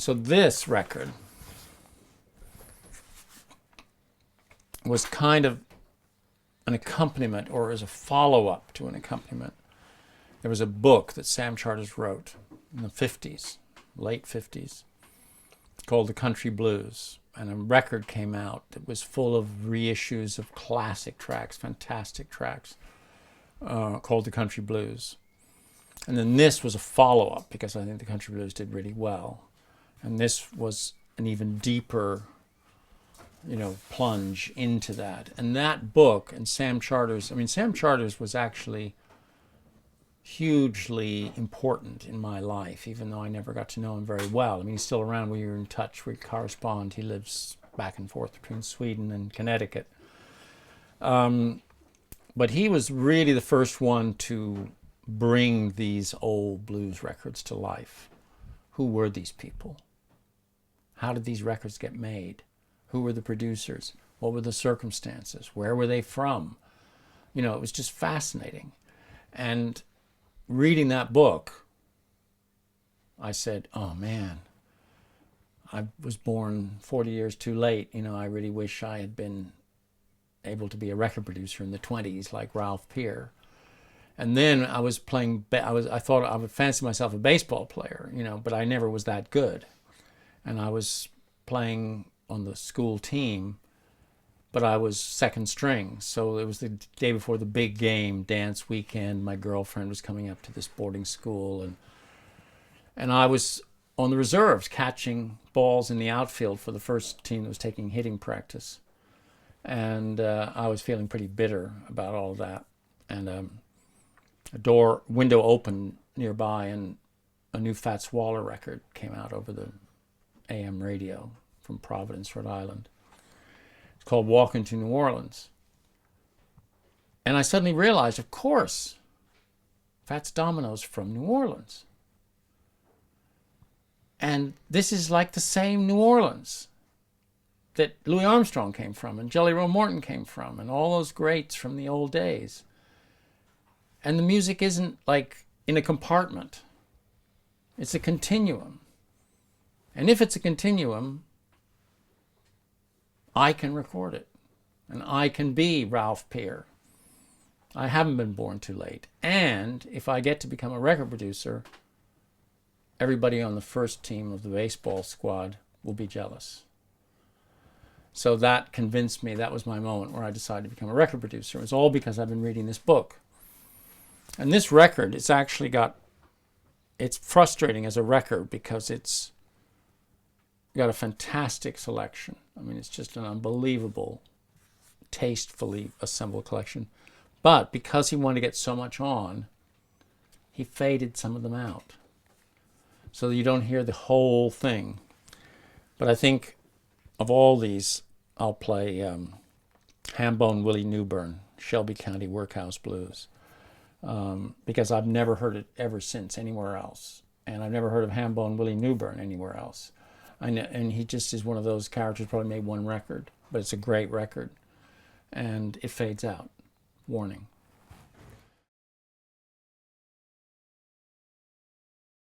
So this record was kind of an accompaniment, or as a follow-up to an accompaniment. There was a book that Sam Charters wrote in the 50s, late 50s, called The Country Blues. And a record came out that was full of reissues of classic tracks, fantastic tracks, called The Country Blues. And then this was a follow-up, because I think The Country Blues did really well. And this was an even deeper, plunge into that. And that book, and Sam Charters, Sam Charters was actually hugely important in my life, even though I never got to know him very well. He's still around. We're in touch. We correspond. He lives back and forth between Sweden and Connecticut. But he was really the first one to bring these old blues records to life. Who were these people? How did these records get made? Who were the producers? What were the circumstances? Where were they from? It was just fascinating. And reading that book, I said, oh man, I was born 40 years too late. I really wish I had been able to be a record producer in the 20s like Ralph Peer. And then I was playing, I thought I would fancy myself a baseball player, but I never was that good. And I was playing on the school team, but I was second string. So it was the day before the big game, dance weekend. My girlfriend was coming up to this boarding school, and I was on the reserves catching balls in the outfield for the first team that was taking hitting practice. And I was feeling pretty bitter about all of that. And a window opened nearby, and a new Fats Waller record came out over the AM radio from Providence, Rhode Island. It's called Walking to New Orleans. And I suddenly realized, of course, Fats Domino's from New Orleans. And this is like the same New Orleans that Louis Armstrong came from, and Jelly Roll Morton came from, and all those greats from the old days. And the music isn't like in a compartment. It's a continuum. And if it's a continuum, I can record it. And I can be Ralph Peer. I haven't been born too late. And if I get to become a record producer, everybody on the first team of the baseball squad will be jealous. So that convinced me. That was my moment where I decided to become a record producer. It was all because I've been reading this book. And this record, it's frustrating as a record because it's got a fantastic selection. It's just an unbelievable, tastefully assembled collection. But because he wanted to get so much on, he faded some of them out, so that you don't hear the whole thing. But I think of all these, I'll play Hambone Willie Newburn, Shelby County Workhouse Blues, because I've never heard it ever since anywhere else. And I've never heard of Hambone Willie Newburn anywhere else. And he just is one of those characters, probably made one record, but it's a great record. And it fades out. Warning.